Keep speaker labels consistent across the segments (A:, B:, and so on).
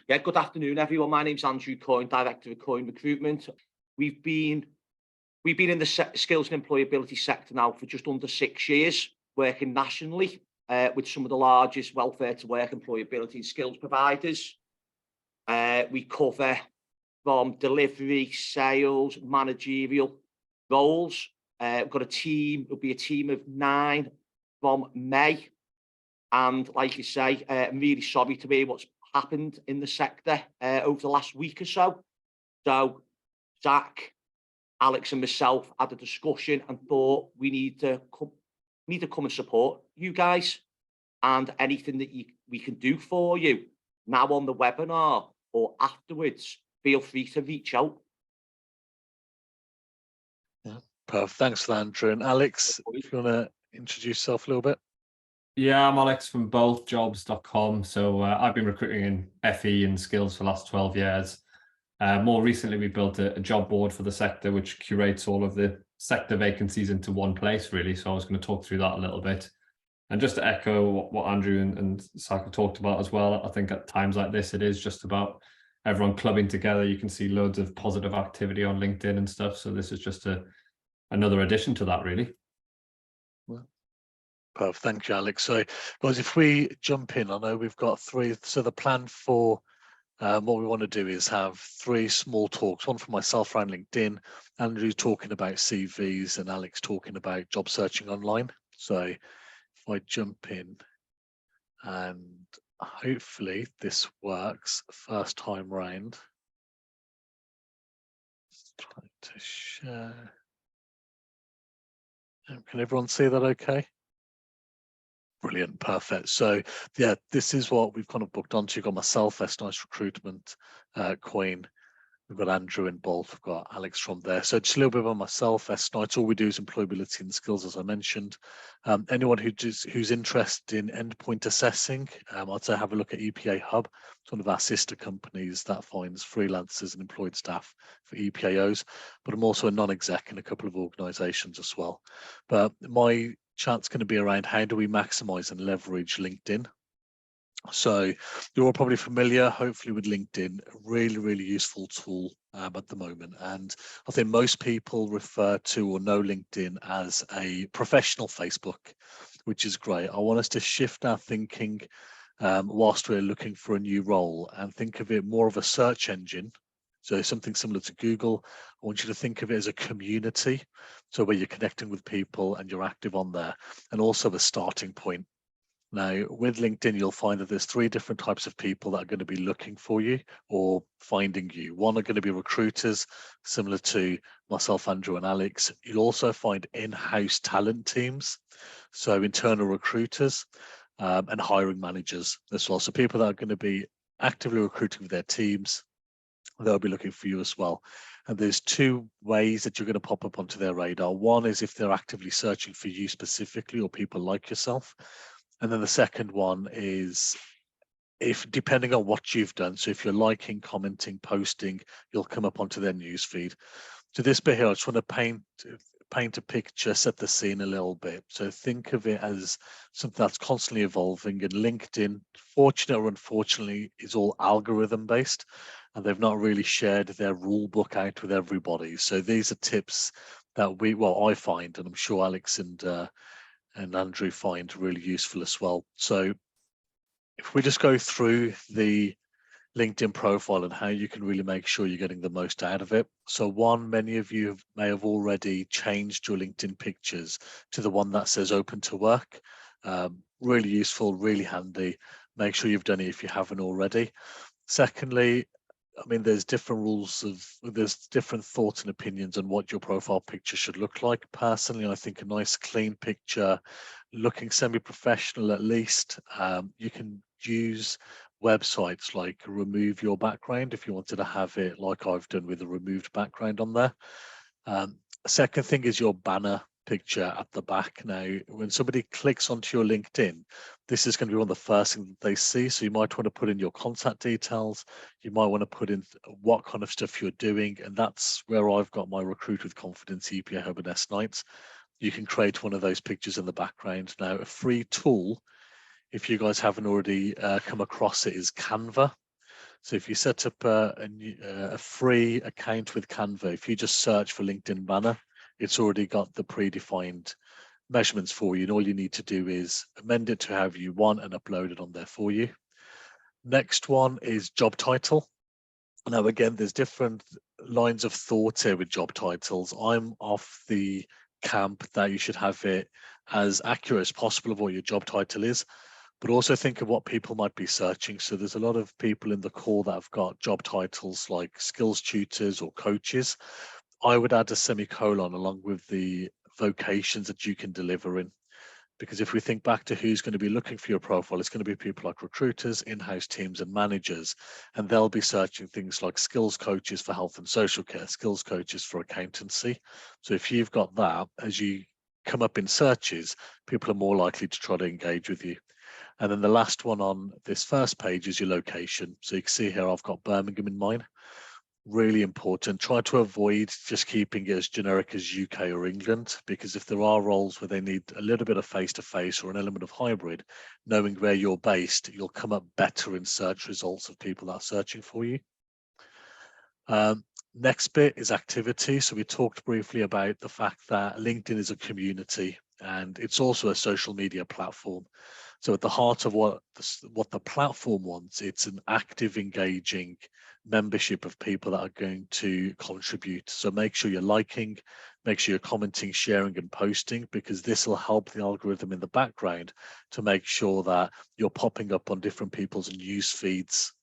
A: Yeah, good afternoon, everyone. My name's Andrew Coyne, Director of Coyne Recruitment. We've been in the skills and employability sector now for just under 6 years, working nationally with some of the largest welfare to work employability and skills providers. We cover from delivery, sales, managerial roles. We've got a team. It'll be a team of 9 from May. And like you say, I'm really sorry to hear what's happened in the sector over the last week or so. So Zach, Alex and myself had a discussion and thought we need to come and support you guys, and anything that we can do for you now on the webinar or afterwards, feel free to reach out.
B: Yeah, perfect. Thanks for that, Andrew. And Alex, if you want to introduce yourself a little bit.
C: Yeah, I'm Alex from bothjobs.com. So I've been recruiting in FE and skills for the last 12 years. More recently, we built a job board for the sector, which curates all of the sector vacancies into one place, really. So I was going to talk through that a little bit. And just to echo what Andrew and Saka talked about as well, I think at times like this, it is just about everyone clubbing together. You can see loads of positive activity on LinkedIn and stuff. So this is just another addition to that, really.
B: Well, perfect. Thank you, Alex. So, guys, if we jump in, I know we've got 3. So the plan for what we want to do is have 3 small talks, one for myself around LinkedIn, Andrew talking about CVs, and Alex talking about job searching online. So if I jump in, and hopefully this works first time round. Let's try to share. Can everyone see that okay? Brilliant, perfect. So yeah, this is what we've kind of booked onto. You've got myself, S-Nice Recruitment, Coyne. We've got Andrew in both. We've got Alex from there. So just a little bit about myself, S-Nice. All we do is employability and skills, as I mentioned. Anyone who's interested in endpoint assessing, I'd say have a look at EPA Hub. It's one of our sister companies that finds freelancers and employed staff for EPAOs. But I'm also a non-exec in a couple of organisations as well. But my chat's going to be around how do we maximize and leverage LinkedIn. So you're all probably familiar, hopefully, with LinkedIn, a really, really useful tool at the moment. And I think most people refer to or know LinkedIn as a professional Facebook, which is great. I want us to shift our thinking whilst we're looking for a new role and think of it more of a search engine. So something similar to Google. I want you to think of it as a community. So where you're connecting with people and you're active on there, and also a starting point. Now, with LinkedIn, you'll find that there's 3 different types of people that are going to be looking for you or finding you. One are going to be recruiters, similar to myself, Andrew, and Alex. You'll also find in-house talent teams, so internal recruiters and hiring managers as well. So people that are going to be actively recruiting with their teams, they'll be looking for you as well. And there's 2 ways that you're going to pop up onto their radar. One is if they're actively searching for you specifically or people like yourself. And then the second one is if depending on what you've done. So if you're liking, commenting, posting, you'll come up onto their newsfeed. So this bit here, I just want to paint a picture, set the scene a little bit. So think of it as something that's constantly evolving, and LinkedIn, fortunately or unfortunately, is all algorithm based, and they've not really shared their rule book out with everybody. So these are tips that I find, and I'm sure Alex and Andrew find really useful as well. So if we just go through the LinkedIn profile and how you can really make sure you're getting the most out of it. So one, many of you may have already changed your LinkedIn pictures to the one that says open to work. Really useful, really handy. Make sure you've done it if you haven't already. Secondly, I mean, there's different thoughts and opinions on what your profile picture should look like. Personally, I think a nice clean picture, looking semi-professional at least. You can use websites like Remove Your Background if you wanted to have it like I've done with a removed background on there. Second thing is your banner picture at the back. Now, when somebody clicks onto your LinkedIn, this is going to be one of the first things that they see. So you might want to put in your contact details. You might want to put in what kind of stuff you're doing. And that's where I've got my Recruit with Confidence EPA Hub and S-Nights. You can create one of those pictures in the background. Now, a free tool, if you guys haven't already come across it, is Canva. So if you set up a free account with Canva, if you just search for LinkedIn banner, it's already got the predefined measurements for you, and all you need to do is amend it to however you want and upload it on there for you. Next one is job title. Now, again, there's different lines of thought here with job titles. I'm off the camp that you should have it as accurate as possible of what your job title is, but also think of what people might be searching. So there's a lot of people in the call that have got job titles like skills tutors or coaches. I would add a semicolon along with the vocations that you can deliver in. Because if we think back to who's going to be looking for your profile, it's going to be people like recruiters, in-house teams and managers, and they'll be searching things like skills coaches for health and social care, skills coaches for accountancy. So if you've got that, as you come up in searches, people are more likely to try to engage with you. And then the last one on this first page is your location. So you can see here, I've got Birmingham in mine. Really important. Try to avoid just keeping it as generic as UK or England, because if there are roles where they need a little bit of face-to-face or an element of hybrid, knowing where you're based, you'll come up better in search results of people that are searching for you. Next bit is activity. So we talked briefly about the fact that LinkedIn is a community and it's also a social media platform. So at the heart of what the platform wants, it's an active, engaging membership of people that are going to contribute. So make sure you're liking, make sure you're commenting, sharing and posting, because this will help the algorithm in the background to make sure that you're popping up on different people's news feeds.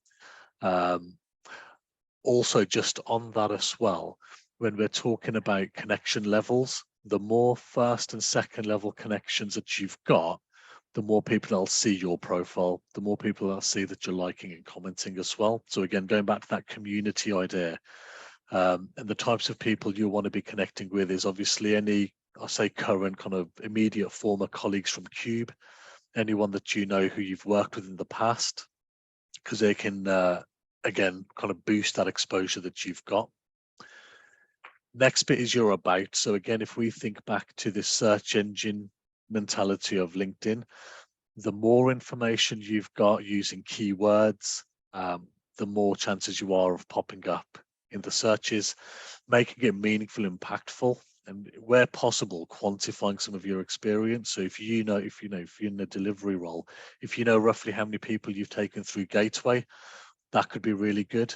B: Also, just on that as well, when we're talking about connection levels, the more first and second level connections that you've got, the more people that'll see your profile, the more people that'll see that you're liking and commenting as well. So again, going back to that community idea, and the types of people you want to be connecting with is obviously any, I'll say current kind of immediate former colleagues from Cube, anyone that you know who you've worked with in the past, because they can, again, kind of boost that exposure that you've got. Next bit is your about. So again, if we think back to this search engine mentality of LinkedIn, the more information you've got using keywords, the more chances you are of popping up in the searches, making it meaningful, impactful, and where possible, quantifying some of your experience. So if you're in a delivery role, if you know roughly how many people you've taken through Gateway, that could be really good.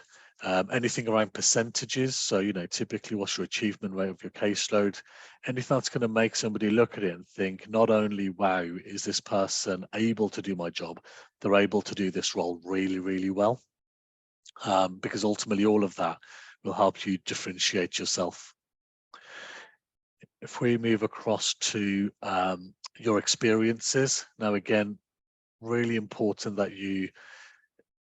B: Anything around percentages, so typically what's your achievement rate of your caseload, anything that's going to make somebody look at it and think, not only wow, is this person able to do my job, they're able to do this role really, really well, because ultimately all of that will help you differentiate yourself. If we move across to your experiences, now again, really important that you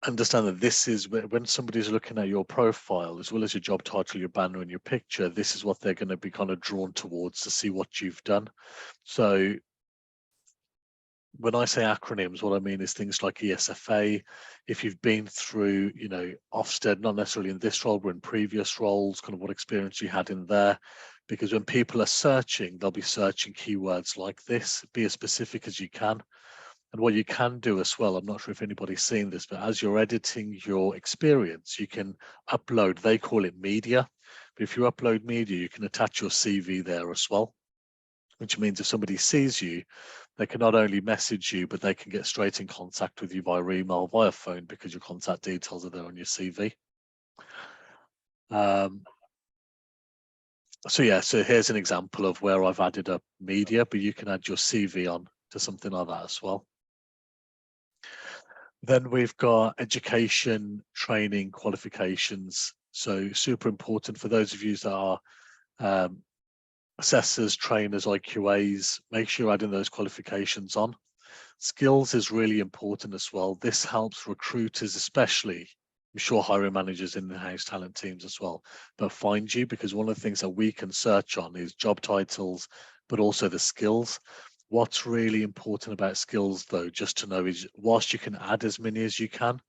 B: understand that this is when somebody's looking at your profile, as well as your job title, your banner and your picture, this is what they're going to be kind of drawn towards to see what you've done. So when I say acronyms, what I mean is things like ESFA. If you've been through, Ofsted, not necessarily in this role, but in previous roles, kind of what experience you had in there. Because when people are searching, they'll be searching keywords like this. Be as specific as you can. And what you can do as well, I'm not sure if anybody's seen this, but as you're editing your experience, you can upload, they call it media. But if you upload media, you can attach your CV there as well, which means if somebody sees you, they can not only message you, but they can get straight in contact with you via email, via phone, because your contact details are there on your CV. So here's an example of where I've added up media, but you can add your CV on to something like that as well. Then we've got education, training, qualifications. So super important for those of you that are assessors, trainers, IQAs, make sure you're adding those qualifications on. Skills is really important as well. This helps recruiters, especially, I'm sure hiring managers in the house talent teams as well, but find you, because one of the things that we can search on is job titles, but also the skills. What's really important about skills, though, just to know, is whilst you can add as many as you can,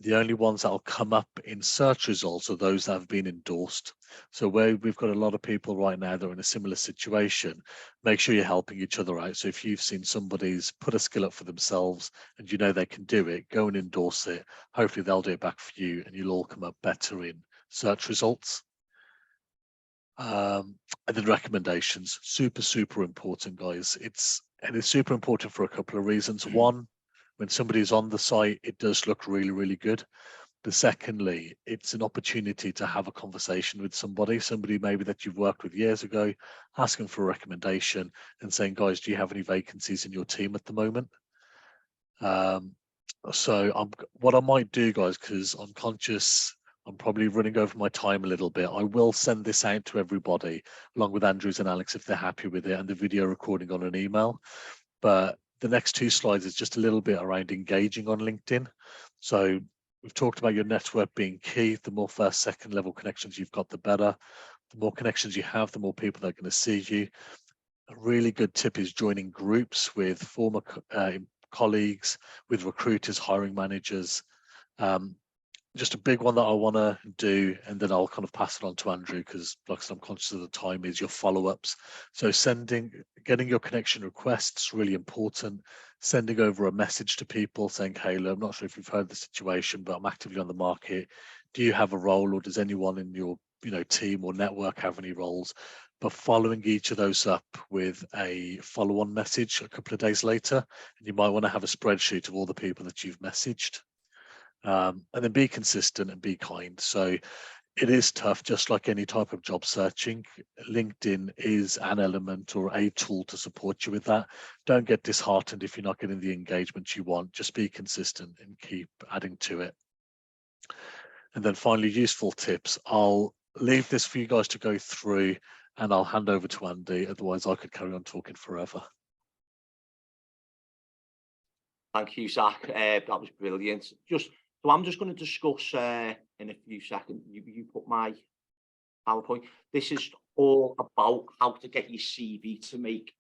B: The only ones that will come up in search results are those that have been endorsed. So where we've got a lot of people right now that are in a similar situation, make sure you're helping each other out. So if you've seen somebody's put a skill up for themselves and you know they can do it, go and endorse it. Hopefully they'll do it back for you and you'll all come up better in search results. And then recommendations, super important, guys. It's super important for a couple of reasons. One, when somebody's on the site, it does look really good. But secondly, it's an opportunity to have a conversation with somebody maybe that you've worked with years ago, asking for a recommendation and saying, guys, do you have any vacancies in your team at the moment? So what I might do, guys, because I'm conscious I'm probably running over my time a little bit, I will send this out to everybody along with Andrews and Alex if they're happy with it, and the video recording on an email. But the next 2 slides is just a little bit around engaging on LinkedIn. So we've talked about your network being key. The more first, second level connections you've got, the better. The more connections you have, the more people that are going to see you. A really good tip is joining groups with former colleagues, with recruiters, hiring managers. Just a big one that I want to do, and then I'll kind of pass it on to Andrew because, like I said, I'm conscious of the time, is your follow-ups. So getting your connection requests, really important. Sending over a message to people saying, hey, look, I'm not sure if you've heard the situation, but I'm actively on the market. Do you have a role, or does anyone in your team or network have any roles? But following each of those up with a follow-on message a couple of days later, and you might want to have a spreadsheet of all the people that you've messaged. And then be consistent and be kind. So it is tough, just like any type of job searching. LinkedIn is an element or a tool to support you with that. Don't get disheartened if you're not getting the engagement you want. Just be consistent and keep adding to it. And then finally, useful tips. I'll leave this for you guys to go through and I'll hand over to Andy. Otherwise, I could carry on talking forever.
A: Thank you, Zach. That was brilliant. So I'm just going to discuss in a few seconds. You put my PowerPoint. This is all about how to get your CV to make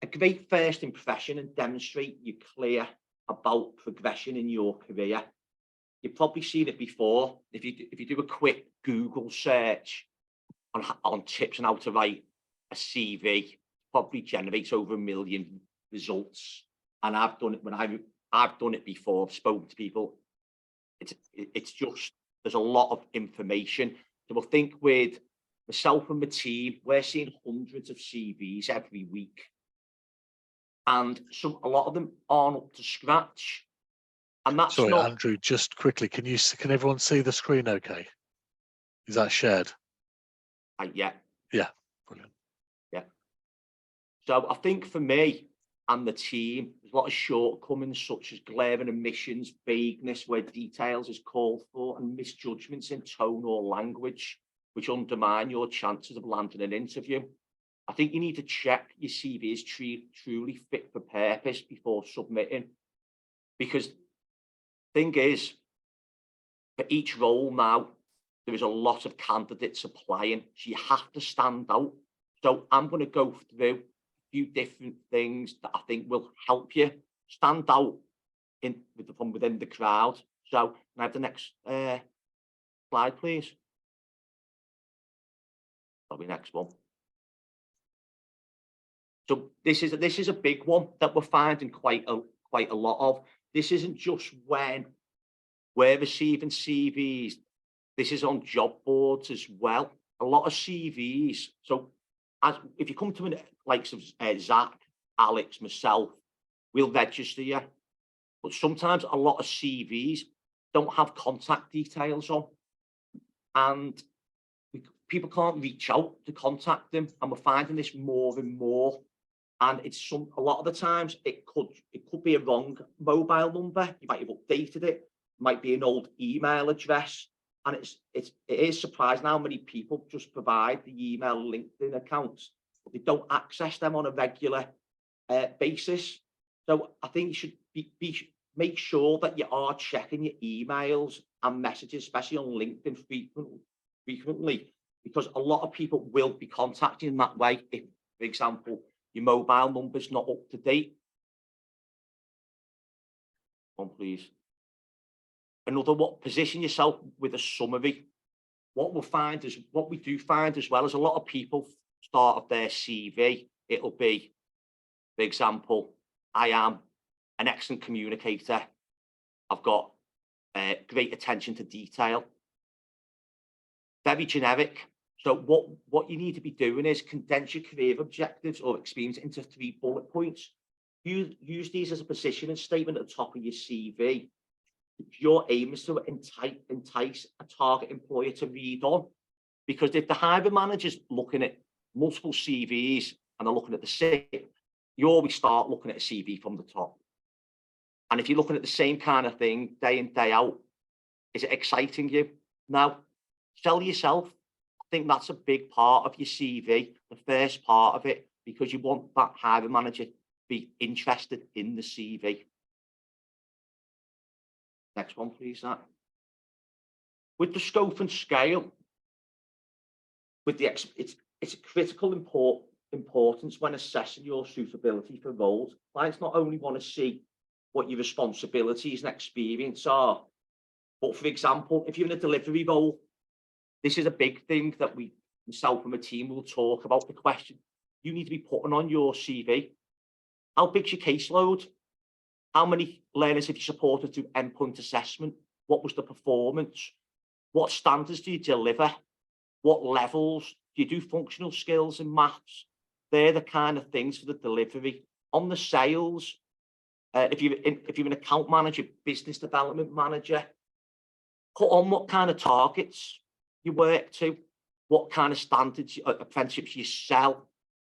A: a great first impression and demonstrate you're clear about progression in your career. You've probably seen it before. If you do a quick Google search on tips on how to write a CV, probably generates over 1 million results. And I've done it I've done it before. I've spoken to people. It's just, there's a lot of information. So I think with myself and my team, we're seeing hundreds of CVs every week, and a lot of them aren't up to scratch. And that's
B: Sorry,
A: not...
B: Andrew, just quickly, can everyone see the screen okay? Is that shared?
A: Yeah.
B: Yeah, brilliant.
A: Yeah. So I think for me and the team, there's a lot of shortcomings such as glaring omissions, vagueness where details is called for, and misjudgments in tone or language, which undermine your chances of landing an interview. I think you need to check your CV is truly fit for purpose before submitting, because the thing is, for each role now, there is a lot of candidates applying, so you have to stand out. So I'm going to go through few different things that I think will help you stand out from within the crowd. So can I have the next slide, please? That'll be next one. So this is a big one that we're finding quite a lot of. This isn't just when we're receiving CVs. This is on job boards as well. A lot of CVs. So if you come to an likes of Zach, Alex, myself, we'll register you. But sometimes a lot of CVs don't have contact details on, and people can't reach out to contact them. And we're finding this more and more. And a lot of the times it could be a wrong mobile number. You might have updated it. It might be an old email address. And it is surprising how many people just provide the email LinkedIn accounts, but they don't access them on a regular basis. So I think you should make sure that you are checking your emails and messages, especially on LinkedIn frequently, because a lot of people will be contacting in that way. If, for example, your mobile number's not up to date. One, please. Another, position yourself with a summary. What we do find as well is a lot of people start off their CV. It'll be, for example, I am an excellent communicator. I've got great attention to detail. Very generic. So what you need to be doing is condense your career objectives or experience into 3 bullet points. Use these as a positioning statement at the top of your CV. Your aim is to entice a target employer to read on, because if the hiring manager's looking at multiple CVs and they're looking at the same, you always start looking at a CV from the top. And if you're looking at the same kind of thing day in, day out, is it exciting you? Now, sell yourself. I think that's a big part of your CV, the first part of it, because you want that hiring manager to be interested in the CV. Next one, please, Zach. With the scope and scale, it's a critical importance when assessing your suitability for roles. Clients not only want to see what your responsibilities and experience are, but for example, if you're in a delivery role, this is a big thing that myself and my team will talk about. The question you need to be putting on your CV: how big's your caseload? How many learners have you supported through endpoint assessment? What was the performance? What standards do you deliver? What levels? Do you do functional skills and maths? They're the kind of things for the delivery. On the sales, if you're an account manager, business development manager, put on what kind of targets you work to, what kind of standards, apprenticeships you sell.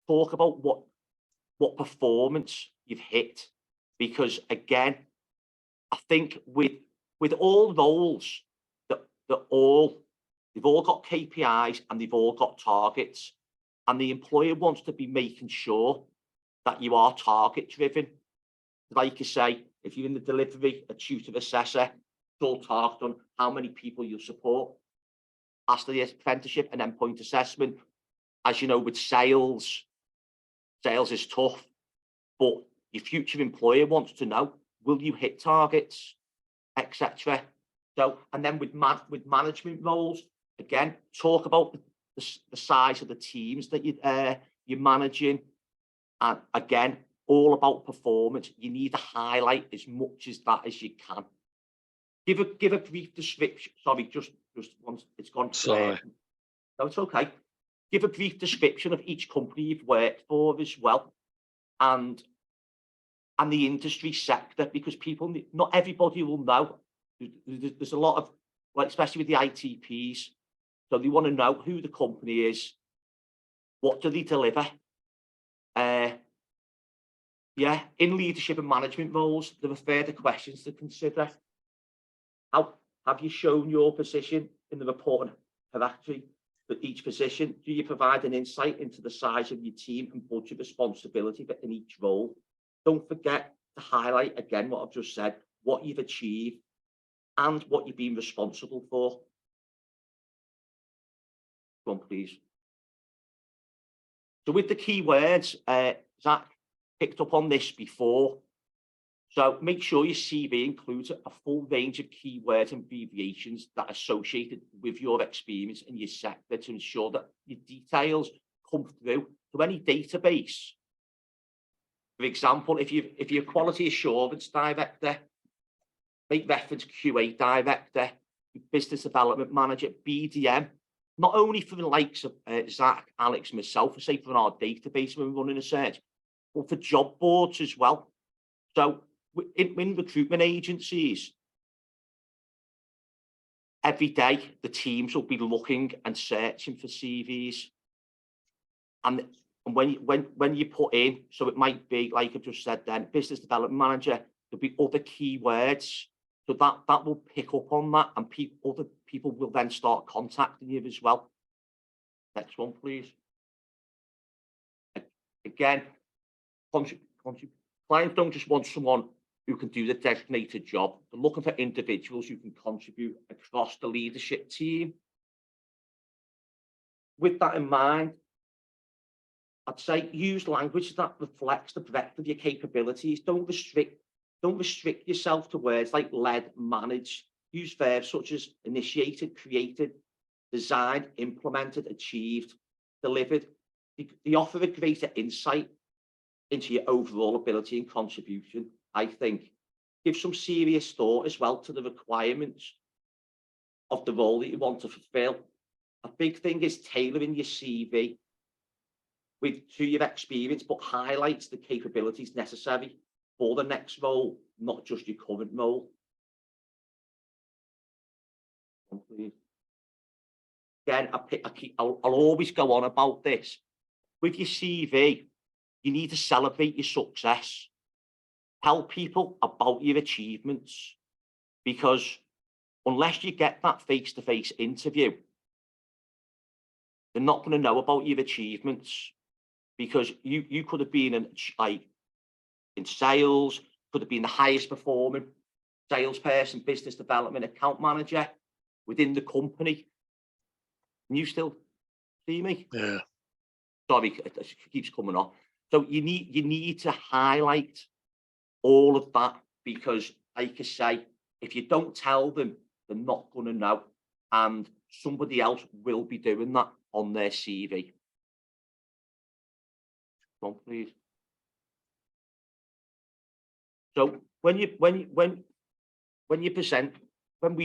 A: Talk about what performance you've hit. Because again, I think with all roles, they've all got KPIs and they've all got targets, and the employer wants to be making sure that you are target driven. Like you say, if you're in the delivery, a tutor assessor, it's all target on how many people you support. After the apprenticeship and endpoint assessment, as you know, with sales is tough, but your future employer wants to know, will you hit targets, etc. So, and then with management roles, again, talk about the size of the teams that you're managing, and again, all about performance. You need to highlight as much as that as you can. Give a brief description. Sorry, just once it's gone.
B: Sorry.
A: No, it's okay. Give a brief description of each company you've worked for as well, and the industry sector, because not everybody will know. There's a lot of, like, especially with the ITPs, so they want to know who the company is, what do they deliver. Yeah, in leadership and management roles, there are further questions to consider. How have you shown your position in the reporting hierarchy for each position? Do you provide an insight into the size of your team and budget responsibility in each role? Don't forget to highlight again what I've just said, what you've achieved and what you've been responsible for. Go on, please. So with the keywords, Zach picked up on this before. So make sure your CV includes a full range of keywords and abbreviations that are associated with your experience in your sector to ensure that your details come through to any database. For example, if you're a quality assurance director, make reference QA director, business development manager, BDM, not only for the likes of Zach, Alex, myself, say for our database when we're running a search, but for job boards as well. So in recruitment agencies, every day the teams will be looking and searching for CVs, and when you put in, so it might be like I just said then, business development manager, there'll be other keywords, so that will pick up on that, and other people will then start contacting you as well. Next one, please. Again, clients don't just want someone who can do the designated job. They're looking for individuals who can contribute across the leadership team. With that in mind, I'd say use language that reflects the breadth of your capabilities. Don't restrict yourself to words like led, managed, use verbs such as initiated, created, designed, implemented, achieved, delivered. They offer a greater insight into your overall ability and contribution, I think. Give some serious thought as well to the requirements of the role that you want to fulfill. A big thing is tailoring your CV to your experience, but highlights the capabilities necessary for the next role, not just your current role. Again, I'll always go on about this. With your CV, you need to celebrate your success. Tell people about your achievements, because unless you get that face-to-face interview, they're not going to know about your achievements, because you could have been in sales, could have been the highest performing salesperson, business development, account manager within the company. Can you still see me?
B: Yeah.
A: Sorry, it keeps coming on. So you need to highlight all of that, because like I say, if you don't tell them, they're not going to know, and somebody else will be doing that on their CV. Come on, please. So when we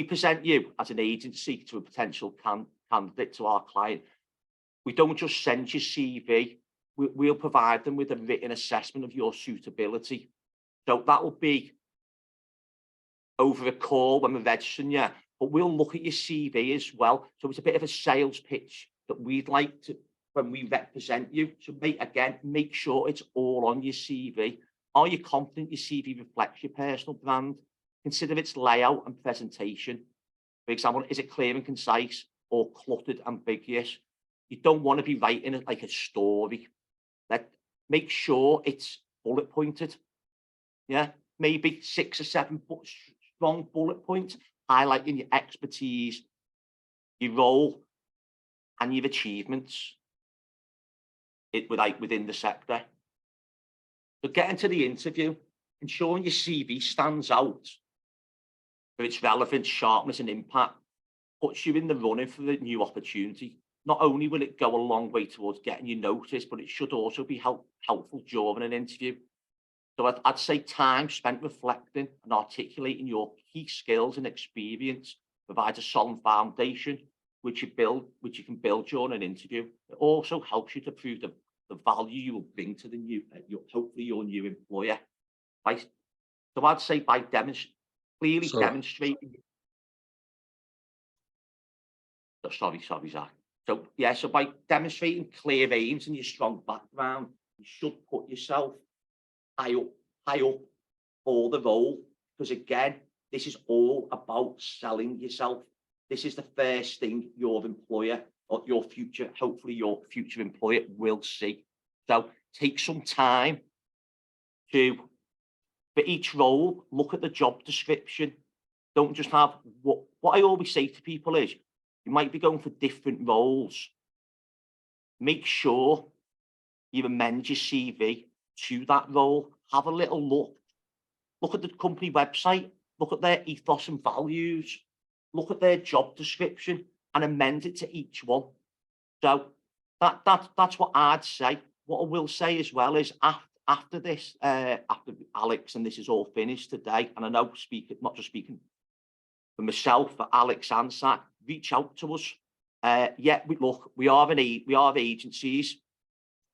A: present you as an agency to a potential candidate, to our client, we don't just send your CV. We'll provide them with a written assessment of your suitability. So that will be over a call when we're registering you, but we'll look at your CV as well. So it's a bit of a sales pitch that we'd like to, when we represent you. So make sure it's all on your CV. Are you confident your CV reflects your personal brand? Consider its layout and presentation. For example, is it clear and concise, or cluttered, ambiguous? You don't want to be writing it like a story. Make sure it's bullet pointed. Yeah, maybe 6 or 7 strong bullet points highlighting your expertise, your role, and your achievements within the sector. So getting to the interview, ensuring your CV stands out for its relevance, sharpness, and impact, puts you in the running for the new opportunity. Not only will it go a long way towards getting you noticed, but it should also be helpful during an interview. So I'd say time spent reflecting and articulating your key skills and experience provides a solid foundation which you can build during an interview. It also helps you to prove the value you will bring to the hopefully your new employer. So I'd say by clearly demonstrating. Sorry, Zach. So yeah, so by demonstrating clear aims and your strong background, you should put yourself high up for the role, because again, this is all about selling yourself. This is the first thing your employer or hopefully your future employer will see. So take some time for each role, look at the job description. Don't just have what I always say to people is, you might be going for different roles. Make sure you amend your CV to that role. Have a little look at the company website, look at their ethos and values, look at their job description, and amend it to each one. So that's what I'd say. What I will say as well is after this, after Alex and this is all finished today, and I know not just speaking for myself, for Alex and Zach, reach out to us. We are agencies.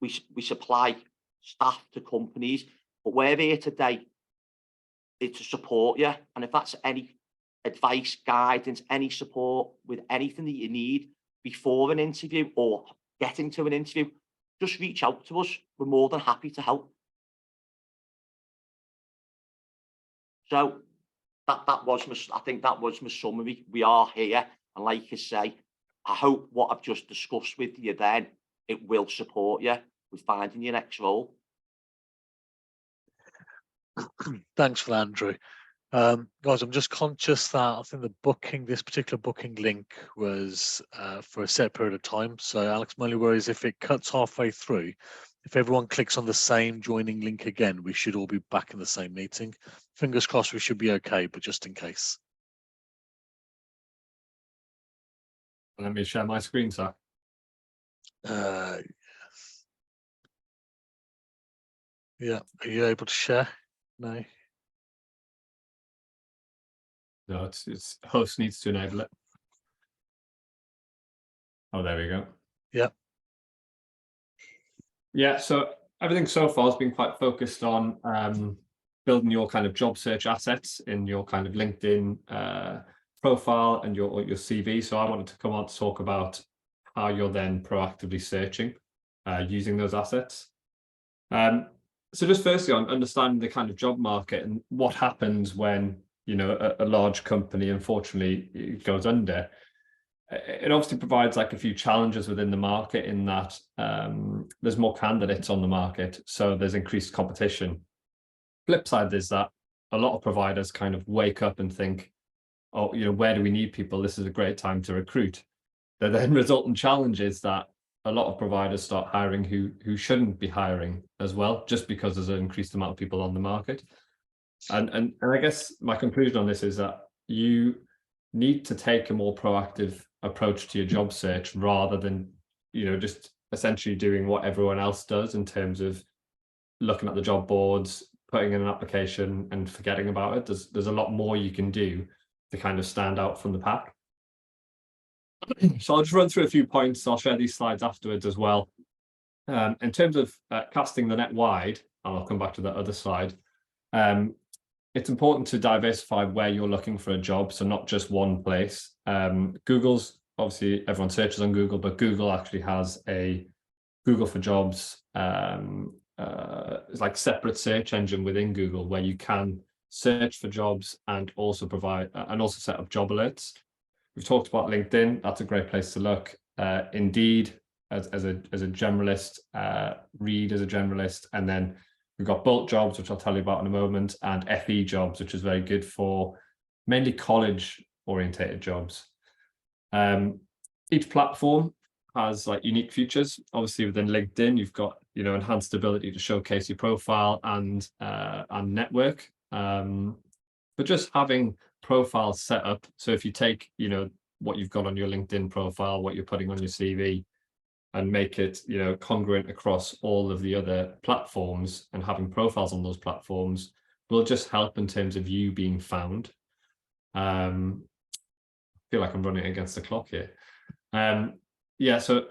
A: We supply staff to companies, but we're here today to support you. And if that's any advice, guidance, any support with anything that you need before an interview or getting to an interview, just reach out to us. We're more than happy to help. So I think that was my summary. We are here, and like I say, I hope what I've just discussed with you then, it will support you with finding your next role.
B: Thanks for that, Andrew. Guys, I'm just conscious that I think this particular booking link was for a set period of time. So Alex, my only worry is if it cuts halfway through, if everyone clicks on the same joining link again, we should all be back in the same meeting. Fingers crossed we should be okay, but just in case.
C: Let me share my screen, sir.
B: Yes. Yeah, are you able to share? No.
C: No, it's host needs to enable it. Oh, there we go.
B: Yeah.
C: Yeah, so everything so far has been quite focused on building your kind of job search assets in your kind of LinkedIn profile and your CV. So I wanted to come on to talk about how you're then proactively searching using those assets. So just firstly on understanding the kind of job market and what happens when, you know, a large company, unfortunately, it goes under. It obviously provides like a few challenges within the market in that there's more candidates on the market, so there's increased competition. Flip side is that a lot of providers kind of wake up and think, oh, you know, where do we need people? This is a great time to recruit. The then resultant challenge is that a lot of providers start hiring who shouldn't be hiring as well, just because there's an increased amount of people on the market. And I guess my conclusion on this is that you need to take a more proactive approach to your job search rather than, you know, just essentially doing what everyone else does in terms of looking at the job boards, putting in an application and forgetting about it. There's a lot more you can do to kind of stand out from the pack. So I'll just run through a few points. I'll share these slides afterwards as well. In terms of casting the net wide, and I'll come back to that other slide, it's important to diversify where you're looking for a job, so not just one place. Google's, obviously everyone searches on Google, but Google actually has a Google for Jobs, it's like separate search engine within Google where you can search for jobs and also provide and also set up job alerts. We've talked about LinkedIn. That's a great place to look. Indeed, as a generalist, Reed as a generalist, and then we've got bulk jobs, which I'll tell you about in a moment, and FE jobs, which is very good for mainly college orientated jobs. Each platform has like unique features. Obviously within LinkedIn, you've got, you know, enhanced ability to showcase your profile and network. But just having profiles set up. So if you take, you know, what you've got on your LinkedIn profile, what you're putting on your CV, and make it, you know, congruent across all of the other platforms, and having profiles on those platforms will just help in terms of you being found. I feel like I'm running against the clock here. Yeah, so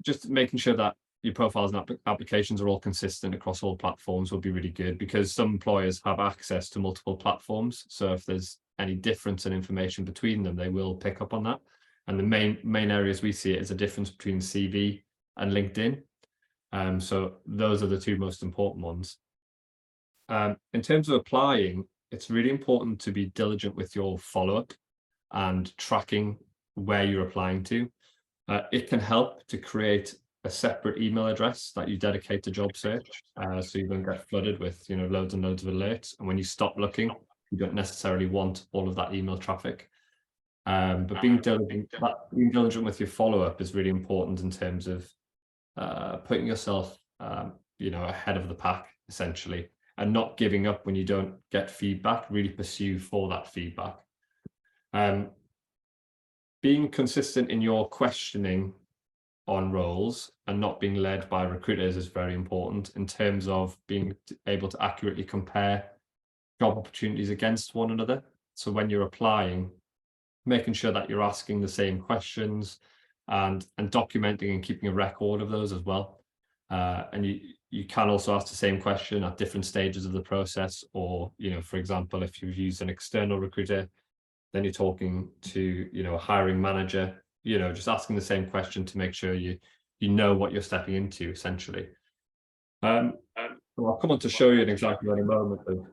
C: just making sure that your profiles and applications are all consistent across all platforms will be really good, because some employers have access to multiple platforms. So if there's any difference in information between them, they will pick up on that. And the main areas we see it is a difference between CV and LinkedIn. So those are the two most important ones. In terms of applying, it's really important to be diligent with your follow-up and tracking where you're applying to. It can help to create a separate email address that you dedicate to job search, so you don't get flooded with, you know, loads and loads of alerts. And when you stop looking, you don't necessarily want all of that email traffic. But being diligent with your follow-up is really important in terms of putting yourself, you know, ahead of the pack essentially, and not giving up when you don't get feedback. Really pursue for that feedback. Being consistent in your questioning on roles and not being led by recruiters is very important in terms of being able to accurately compare job opportunities against one another. So when you're applying, making sure that you're asking the same questions and documenting and keeping a record of those as well. And you can also ask the same question at different stages of the process, or, you know, for example, if you've used an external recruiter, then you're talking to, you know, a hiring manager, you know, just asking the same question to make sure you know what you're stepping into essentially. So I'll come on to show you an example in a moment of,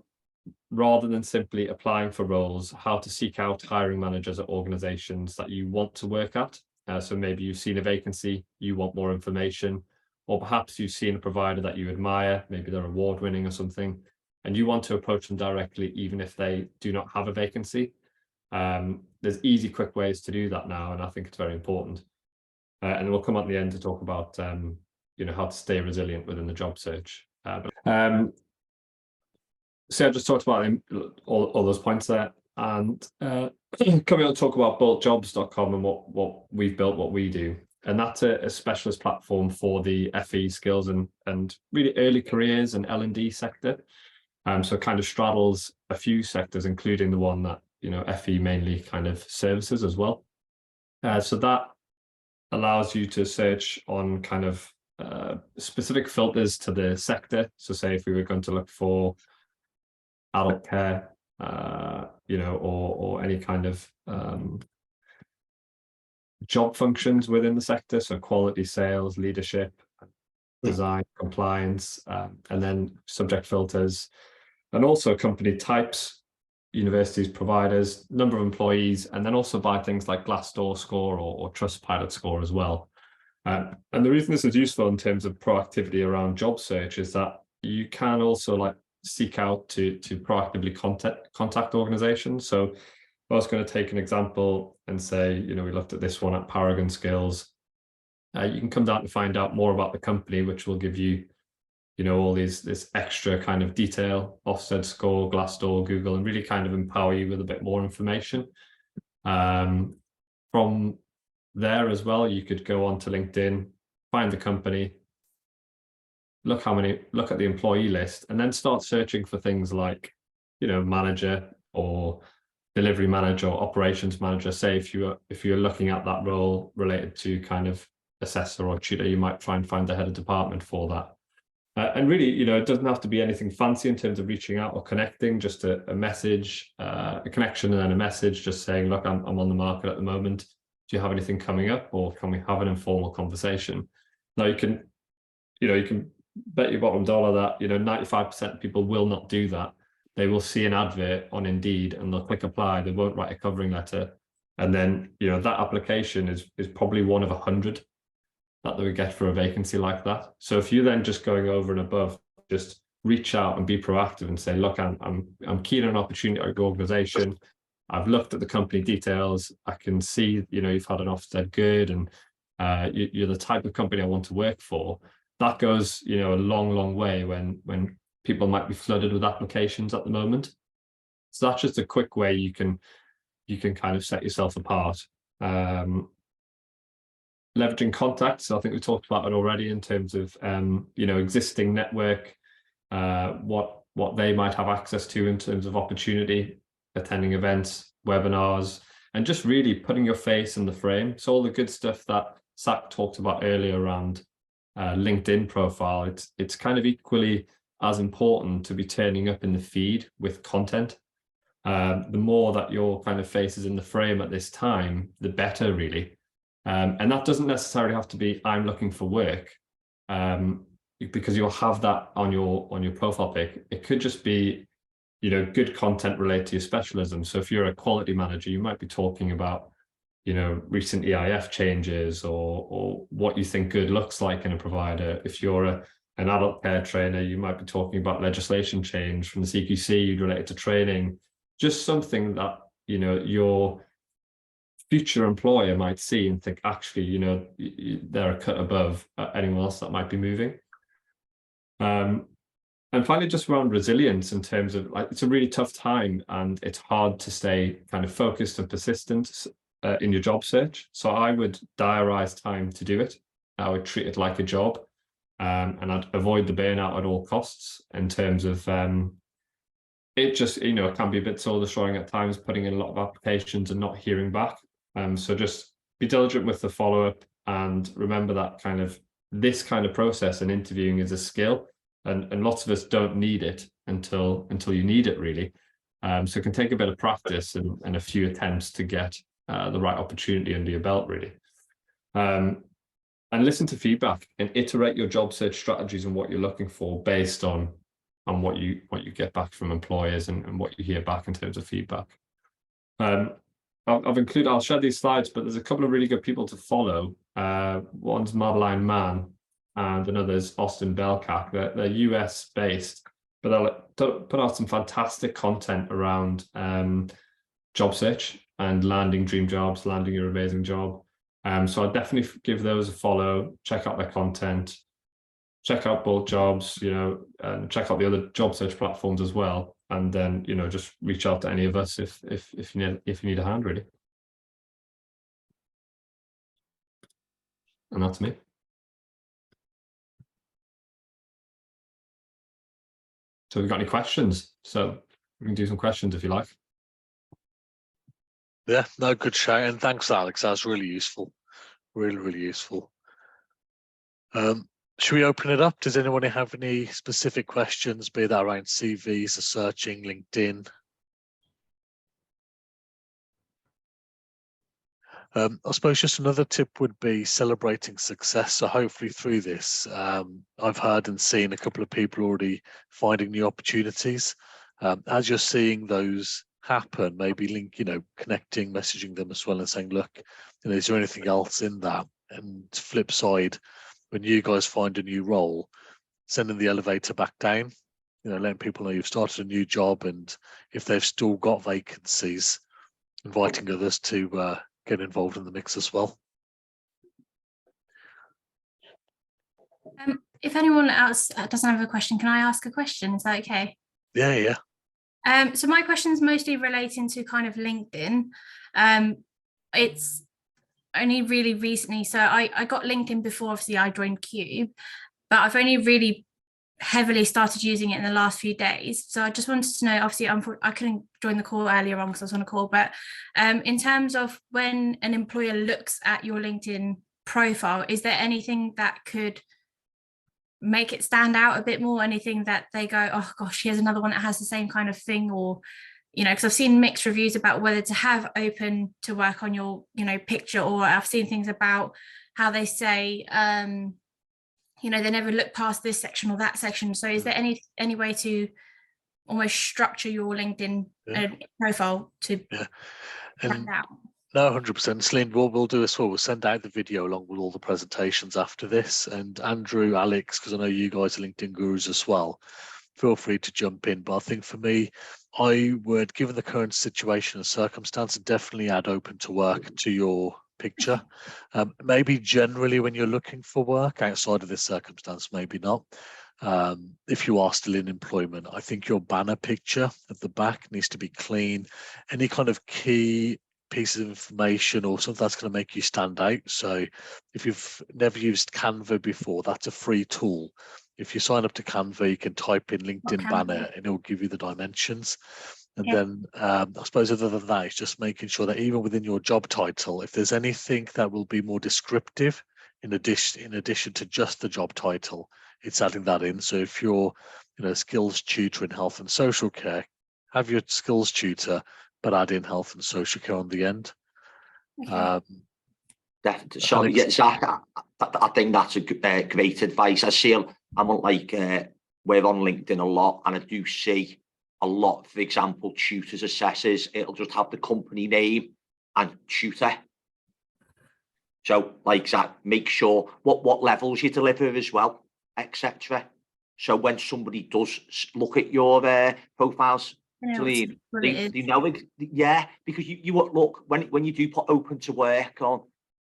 C: rather than simply applying for roles, how to seek out hiring managers at organizations that you want to work at. So maybe you've seen a vacancy, you want more information, or perhaps you've seen a provider that you admire, maybe they're award winning or something, and you want to approach them directly even if they do not have a vacancy. There's easy, quick ways to do that now, and I think it's very important. And we'll come at the end to talk about, you know, how to stay resilient within the job search. So I just talked about all those points there. And coming on to talk about boltjobs.com and what we've built, what we do. And that's a specialist platform for the FE skills and really early careers and L&D sector. So it kind of straddles a few sectors, including the one that, you know, FE mainly kind of services as well. So that allows you to search on kind of specific filters to the sector. So say if we were going to look for adult care, you know, or any kind of job functions within the sector, so quality, sales, leadership, design, compliance, and then subject filters, and also company types, universities, providers, number of employees, and then also by things like Glassdoor score or Trustpilot score as well. And the reason this is useful in terms of proactivity around job search is that you can also like seek out to proactively contact organizations. So if I was going to take an example and say, you know, we looked at this one at Paragon Skills, you can come down and find out more about the company, which will give you, you know, all this extra kind of detail, Ofsted score, Glassdoor, Google, and really kind of empower you with a bit more information. From there as well, you could go on to LinkedIn, find the company, look at the employee list, and then start searching for things like, you know, manager or delivery manager or operations manager. Say if you're looking at that role related to kind of assessor or tutor, you might try and find the head of department for that. And really, you know, it doesn't have to be anything fancy in terms of reaching out or connecting, just a message, a connection and then a message just saying, look, I'm on the market at the moment. Do you have anything coming up, or can we have an informal conversation? Now you can bet your bottom dollar that, you know, 95% of people will not do that. They will see an advert on Indeed and they'll click apply. They won't write a covering letter. And then, you know, that application is probably one of 100 that they would get for a vacancy like that. So if you're then just going over and above, just reach out and be proactive and say, look, I'm keen on an opportunity at your organization. I've looked at the company details. I can see, you know, you've had an Ofsted good, and you're the type of company I want to work for. That goes, you know, a long, long way when people might be flooded with applications at the moment. So that's just a quick way you can kind of set yourself apart. Leveraging contacts, I think we talked about it already in terms of you know, existing network, what they might have access to in terms of opportunity, attending events, webinars, and just really putting your face in the frame. So all the good stuff that Zach talked about earlier around LinkedIn profile, it's kind of equally as important to be turning up in the feed with content. The more that your kind of face is in the frame at this time, the better, really. And that doesn't necessarily have to be I'm looking for work, because you'll have that on your profile pic. It could just be, you know, good content related to your specialism. So if you're a quality manager, you might be talking about, you know, recent EIF changes or what you think good looks like in a provider. If you're an adult care trainer, you might be talking about legislation change from the CQC related to training, just something that, you know, your future employer might see and think, actually, you know, they're a cut above anyone else that might be moving. And finally, just around resilience in terms of, like, it's a really tough time and it's hard to stay kind of focused and persistent in your job search. So I would diarize time to do it. I would treat it like a job, and I'd avoid the burnout at all costs in terms of it just, you know, it can be a bit soul destroying at times, putting in a lot of applications and not hearing back. So just be diligent with the follow-up, and remember that kind of this kind of process and interviewing is a skill, and lots of us don't need it until you need it, really. So it can take a bit of practice and a few attempts to get the right opportunity under your belt, really. And listen to feedback and iterate your job search strategies and what you're looking for based on what you get back from employers and what you hear back in terms of feedback. I'll share these slides, but there's a couple of really good people to follow. One's Madeline Mann and another's Austin Belkak. They're US based, but they'll put out some fantastic content around job search and landing dream jobs, landing your amazing job. So I'd definitely give those a follow, check out their content, check out Bolt Jobs, you know, and check out the other job search platforms as well. and then, you know, just reach out to any of us if you need a hand, really. And that's me. So we've got any questions? So we can do some questions if you like.
B: Yeah, no, good shout. And thanks, Alex. That's really useful. Really, really useful. Should we open it up? Does anyone have any specific questions, be that around CVs or searching, LinkedIn? I suppose just another tip would be celebrating success. So hopefully through this, I've heard and seen a couple of people already finding new opportunities. As you're seeing those happen, maybe connecting, messaging them as well and saying, look, is there anything else in that? And flip side, when you guys find a new role, sending the elevator back down, letting people know you've started a new job, and if they've still got vacancies, inviting others to get involved in the mix as well.
D: If anyone else doesn't have a question, can I ask a question? Is that okay?
B: Yeah.
D: So my question is mostly relating to kind of LinkedIn. It's only really recently. So I got LinkedIn before, obviously, I joined Cube, but I've only really heavily started using it in the last few days. So I just wanted to know, obviously I couldn't join the call earlier on because I was on a call, but in terms of when an employer looks at your LinkedIn profile, is there anything that could make it stand out a bit more? Anything that they go, oh gosh, here's another one that has the same kind of thing? Or, because I've seen mixed reviews about whether to have open to work on your, picture, or I've seen things about how they say, they never look past this section or that section. So is there any way to almost structure your LinkedIn profile to stand out?
B: No, 100%. Celine, what we'll do as well, we'll send out the video along with all the presentations after this. And Andrew, Alex, because I know you guys are LinkedIn gurus as well, feel free to jump in. But I think for me, I would, given the current situation and circumstance, definitely add open to work to your picture. Maybe generally when you're looking for work outside of this circumstance, maybe not. If you are still in employment, I think your banner picture at the back needs to be clean. Any kind of key pieces of information or something that's going to make you stand out. So if you've never used Canva before, that's a free tool. If you sign up to Canva, you can type in LinkedIn banner and it'll give you the dimensions. And then I suppose other than that, it's just making sure that even within your job title, if there's anything that will be more descriptive in addition to just the job title, it's adding that in. So if you're skills tutor in health and social care, have your skills tutor, but add in health and social care on the end.
A: Definitely. Sorry, yeah, Zach, I think that's a great advice. I see, I'm like, we're on LinkedIn a lot, and I do see a lot, for example, tutors, assessors, it'll just have the company name and tutor. So like that, make sure what levels you deliver as well, etc. So when somebody does look at your profiles, they know it. Yeah, because you look, when you do put open to work on,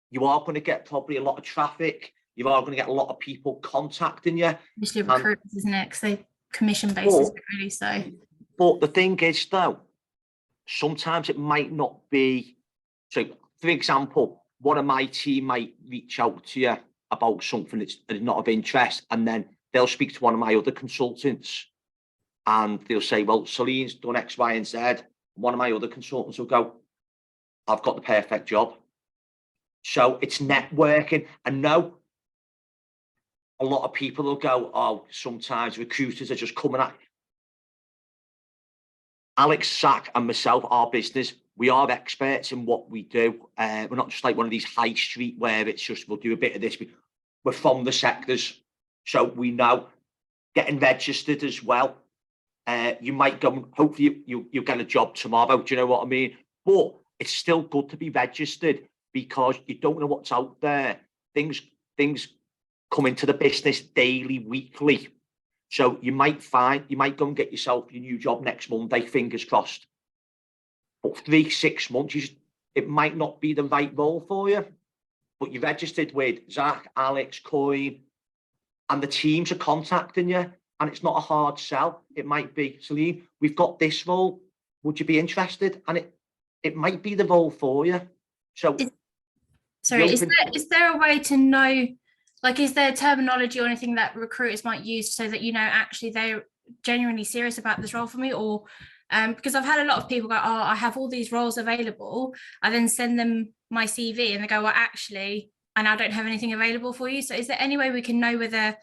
A: you are going to get probably a lot of traffic. You are going to get a lot of people contacting you.
D: Usually recruiters, isn't it? Because they commission basis, really. So,
A: but the thing is, though, sometimes it might not be. So, for example, one of my team might reach out to you about something that's not of interest, and then they'll speak to one of my other consultants, and they'll say, "Well, Celine's done X, Y, and Z." One of my other consultants will go, "I've got the perfect job." So it's networking. And no, a lot of people will go, "Oh, sometimes recruiters are just coming at." Alex, Zach, and myself, our business, we are experts in what we do. We're not just like one of these high street where it's just, we'll do a bit of this. We're from the sectors. So we know getting registered as well. You might go, hopefully you'll get a job tomorrow. Do you know what I mean? But it's still good to be registered, because you don't know what's out there. Things come into the business daily, weekly. So you might go and get yourself your new job next Monday, fingers crossed. But 3-6 months, it might not be the right role for you. But you're registered with Zach, Alex, Coyne, and the teams are contacting you. and it's not a hard sell. It might be, Celine, we've got this role. Would you be interested? And it might be the role for you. So,
D: sorry, is there a way to know, like, is there terminology or anything that recruiters might use so that, you know, actually they're genuinely serious about this role for me? Or because I've had a lot of people go, oh, I have all these roles available. I then send them my CV and they go, well, actually, I now don't have anything available for you. So is there any way we can know whether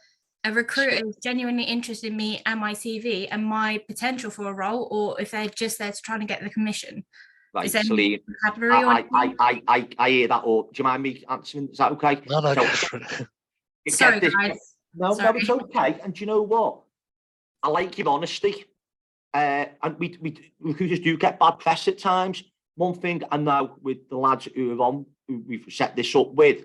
D: a recruiter is genuinely interested in me and my CV and my potential for a role, or if they're just there to try and get the commission?
A: Right, Celine, I hear that. Or do you mind me answering? Is that okay?
B: No, no,
D: sorry, guys.
A: No, it's okay. And do you know what? I like your honesty. And we recruiters do get bad press at times. One thing I know with the lads who are on, who we've set this up with,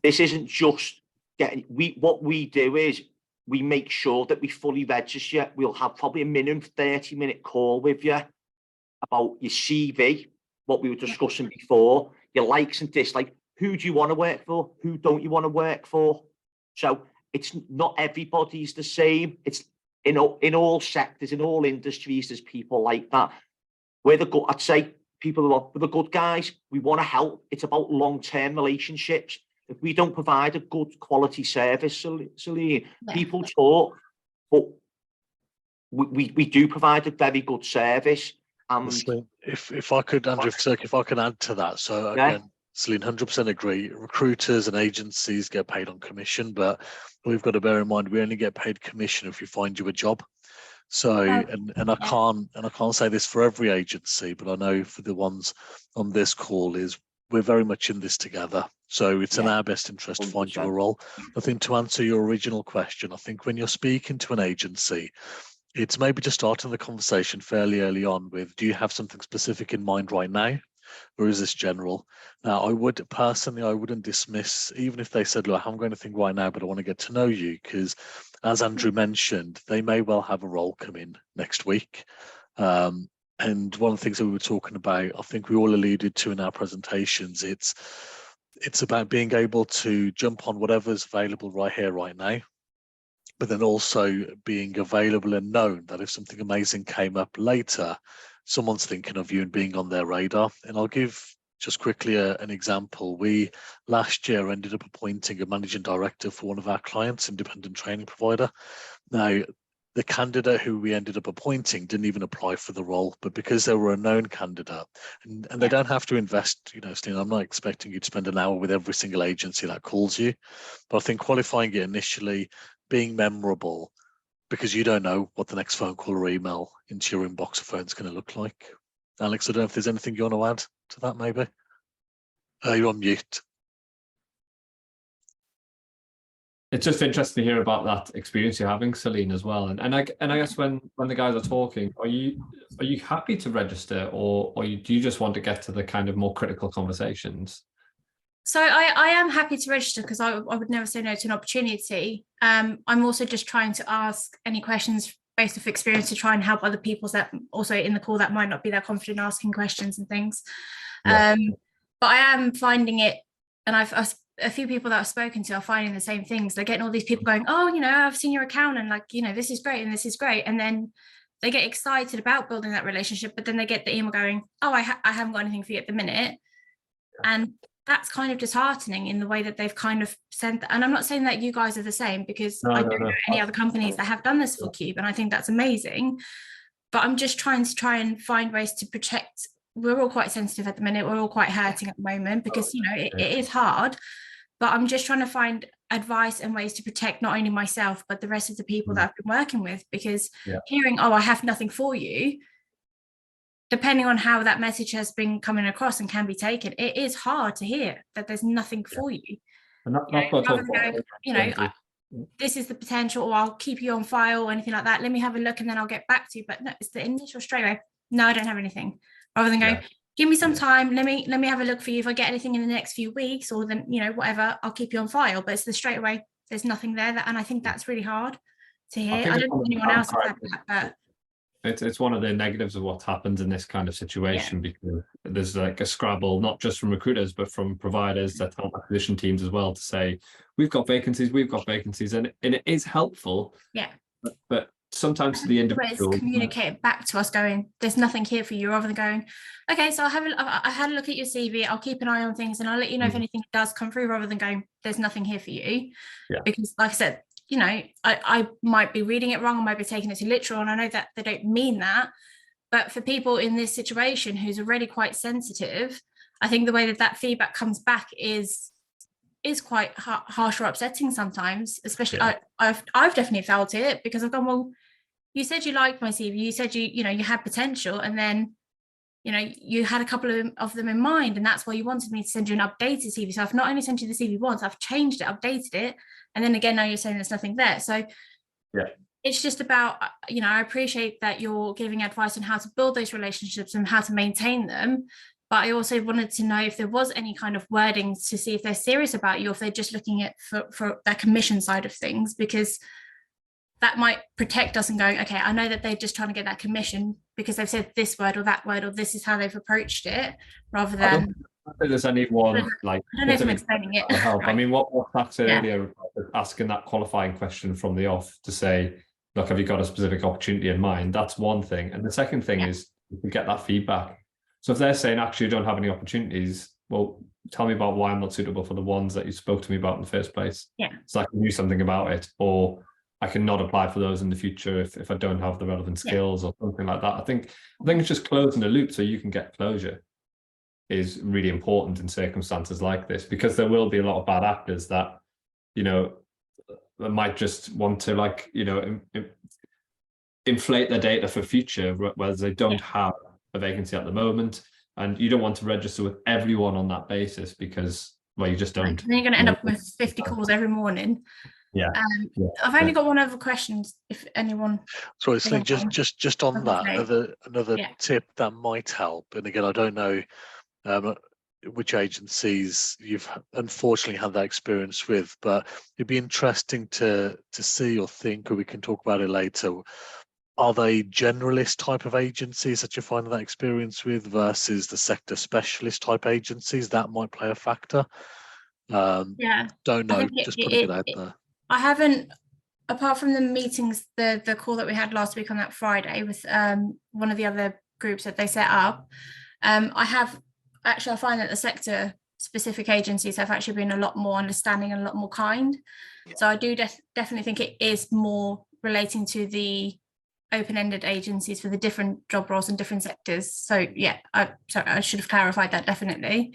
A: this isn't just getting. What we do is we make sure that we fully register. We'll have probably a minimum 30-minute call with you about your CV, what we were discussing before, your likes and dislikes. Who do you want to work for? Who don't you want to work for? So it's not everybody's the same. It's in all sectors, in all industries, there's people like that. I'd say people are the good guys. We want to help. It's about long-term relationships. If we don't provide a good quality service, Celine, people talk, but we do provide a very good service.
B: If I could, Andrew, if I can add to that. So again, Celine, 100% agree. Recruiters and agencies get paid on commission, but we've got to bear in mind we only get paid commission if we find you a job. So and I can't say this for every agency, but I know for the ones on this call is we're very much in this together. So it's in our best interest to find you a role. I think to answer your original question, I think when you're speaking to an agency, it's maybe just starting the conversation fairly early on with, do you have something specific in mind right now? Or is this general? Now, I wouldn't dismiss, even if they said, look, I haven't got anything right now, but I want to get to know you, because as Andrew mentioned, they may well have a role come in next week. And one of the things that we were talking about, I think we all alluded to in our presentations, it's about being able to jump on whatever's available right here, right now, but then also being available and known that if something amazing came up later, someone's thinking of you and being on their radar. And I'll give just quickly an example. We last year ended up appointing a managing director for one of our clients, independent training provider. Now, the candidate who we ended up appointing didn't even apply for the role, but because they were a known candidate, and they don't have to invest, Steve, I'm not expecting you to spend an hour with every single agency that calls you, but I think qualifying it initially, being memorable, because you don't know what the next phone call or email into your inbox or phone is going to look like. Alex, I don't know if there's anything you want to add to that, maybe? You're on mute.
C: It's just interesting to hear about that experience you're having, Celine, as well. And I guess when the guys are talking, are you happy to register, or do you just want to get to the kind of more critical conversations?
D: So I am happy to register, because I would never say no to an opportunity. I'm also just trying to ask any questions based off experience to try and help other people that also in the call that might not be that confident asking questions and things.
B: Yeah.
D: But I am finding it, and a few people that I've spoken to are finding the same things. They're getting all these people going, oh, I've seen your account and this is great and this is great. And then they get excited about building that relationship, but then they get the email going, oh, I haven't got anything for you at the minute. And that's kind of disheartening in the way that they've kind of sent that. And I'm not saying that you guys are the same, because I don't know any other companies that have done this for Cube, and I think that's amazing. But I'm just trying and find ways to protect. We're all quite sensitive at the minute. We're all quite hurting at the moment, because it is hard. But I'm just trying to find advice and ways to protect not only myself, but the rest of the people that I've been working with, because hearing, oh, I have nothing for you, depending on how that message has been coming across and can be taken, it is hard to hear that there's nothing for you.
C: And
D: this is the potential, or I'll keep you on file or anything like that. Let me have a look and then I'll get back to you. But no, it's the initial straight away. No, I don't have anything. Rather than going, give me some time. Let me have a look for you. If I get anything in the next few weeks, or then whatever, I'll keep you on file. But it's the straight away. There's nothing there, and I think that's really hard to hear. I don't know if anyone else has had that, but
C: it's one of the negatives of what happens in this kind of situation, because there's like a scrabble, not just from recruiters, but from providers, that talent acquisition teams as well, to say, we've got vacancies, and it is helpful.
D: Yeah.
C: but sometimes to the
D: But it's
C: individual.
D: communicated back to us going, there's nothing here for you, rather than going, okay, so I had a look at your CV, I'll keep an eye on things and I'll let you know if anything does come through, rather than going, there's nothing here for you.
C: Yeah.
D: Because like I said, you know, I might be reading it wrong, I might be taking it too literal, and I know that they don't mean that. But for people in this situation who's already quite sensitive, I think the way that that feedback comes back is quite harsh or upsetting sometimes, especially I've definitely felt it, because I've gone, well, you said you liked my CV, you said you know you had potential, and then you know you had a couple of them in mind, and that's why you wanted me to send you an updated CV. So I've not only sent you the CV once, I've changed it, updated it, and then again now you're saying there's nothing there. So
C: yeah,
D: it's just about, you know, I appreciate that you're giving advice on how to build those relationships and how to maintain them. But I also wanted to know if there was any kind of wording to see if they're serious about you, or if they're just looking at for that commission side of things, because that might protect us and going, okay, I know that they're just trying to get that commission because they've said this word or that word, or this is how they've approached it, rather than.
C: I don't think there's anyone like.
D: I don't know if I'm explaining it.
C: Help.
D: Right.
C: I mean, what Pat said earlier, asking that qualifying question from the off to say, look, have you got a specific opportunity in mind? That's one thing. And the second thing is you can get that feedback. So if they're saying, actually, you don't have any opportunities, well, tell me about why I'm not suitable for the ones that you spoke to me about in the first place.
D: Yeah.
C: So I can do something about it, or I can not apply for those in the future if I don't have the relevant skills or something like that. I think it's just closing the loop so you can get closure is really important in circumstances like this, because there will be a lot of bad actors that, you know, that might just want to, like, you know, inflate their data for future, whereas they don't have a vacancy at the moment, and you don't want to register with everyone on that basis because, well, you just don't.
D: And then you're going to end up with 50 calls every morning.
C: Yeah.
D: I've only got one other question, if anyone.
B: Sorry, Celine, just on that, another tip that might help. And again, I don't know which agencies you've unfortunately had that experience with, but it'd be interesting to see or think, or we can talk about it later. Are they generalist type of agencies that you're finding that experience with versus the sector specialist type agencies? That might play a factor. Don't know, just putting it out there.
D: I haven't, apart from the meetings, the call that we had last week on that Friday with one of the other groups that they set up, I find that the sector specific agencies have actually been a lot more understanding and a lot more kind. So I do definitely think it is more relating to the open-ended agencies for the different job roles and different sectors. So I should have clarified that, definitely.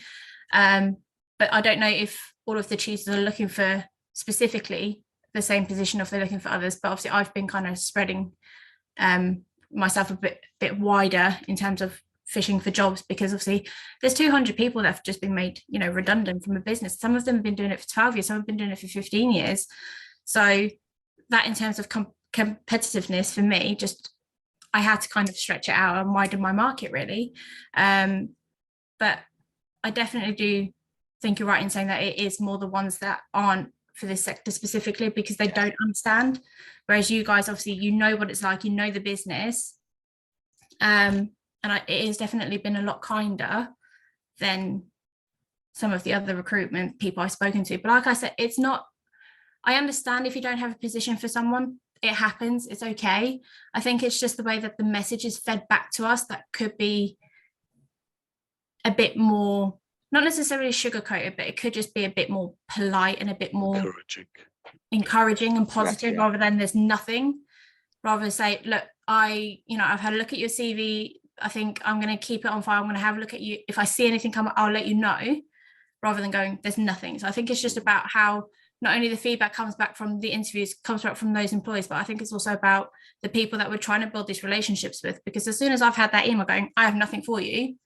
D: But I don't know if all of the choosers are looking for specifically the same position, or if they're looking for others. But obviously I've been kind of spreading myself a bit wider in terms of fishing for jobs, because obviously there's 200 people that have just been made, you know, redundant from a business. Some of them have been doing it for 12 years, some have been doing it for 15 years. So that, in terms of competitiveness for me, just I had to kind of stretch it out and widen my market, really. But I definitely do think you're right in saying that it is more the ones that aren't for this sector specifically, because they don't understand, whereas you guys, obviously, you know what it's like, you know the business, and it has definitely been a lot kinder than some of the other recruitment people I've spoken to. But like I said, it's not, I understand if you don't have a position for someone, it happens, it's okay. I think it's just the way that the message is fed back to us that could be a bit more, not necessarily sugar-coated, but it could just be a bit more polite and a bit more encouraging and positive, rather than there's nothing. Rather say, look, I've had a look at your CV, I think I'm going to keep it on file, I'm going to have a look at you, if I see anything come up, I'll let you know, rather than going, there's nothing. So I think it's just about how not only the feedback comes back from the interviews, comes back from those employees, but I think it's also about the people that we're trying to build these relationships with. Because as soon as I've had that email going, I have nothing for you,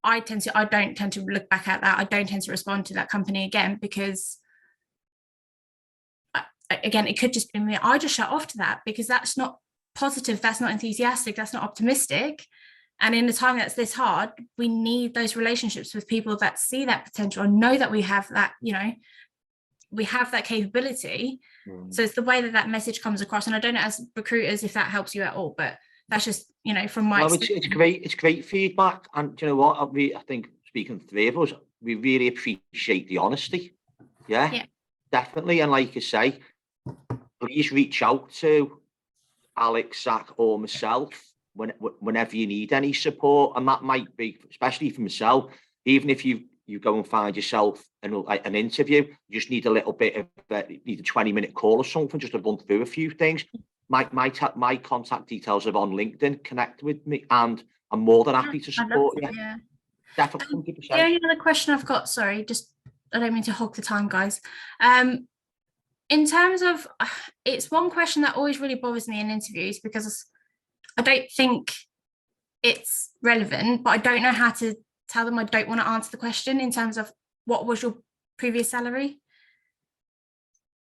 D: I don't tend to look back at that. I don't tend to respond to that company again, because again, it could just be me. I just shut off to that, because that's not positive, that's not enthusiastic, that's not optimistic. And in a time that's this hard, we need those relationships with people that see that potential and know that we have that, we have that capability. So it's the way that message comes across. And I don't know, as recruiters, if that helps you at all, but that's just, from my experience.
A: It's great feedback. And do you know what? I think, speaking of the three of us, we really appreciate the honesty. Yeah, definitely. And like you say, please reach out to Alex, Zach, or myself whenever you need any support. And that might be, especially for myself, even if you go and find yourself an interview, you just need a little bit of need a 20-minute call or something just to run through a few things. My contact details are on LinkedIn. Connect with me, and I'm more than happy to support you.
D: Yeah.
A: Definitely, 100%.
D: The only other question I've got, sorry, just I don't mean to hog the time, guys. In terms of, it's one question that always really bothers me in interviews because I don't think it's relevant, but I don't know how to tell them I don't want to answer the question in terms of what was your previous salary.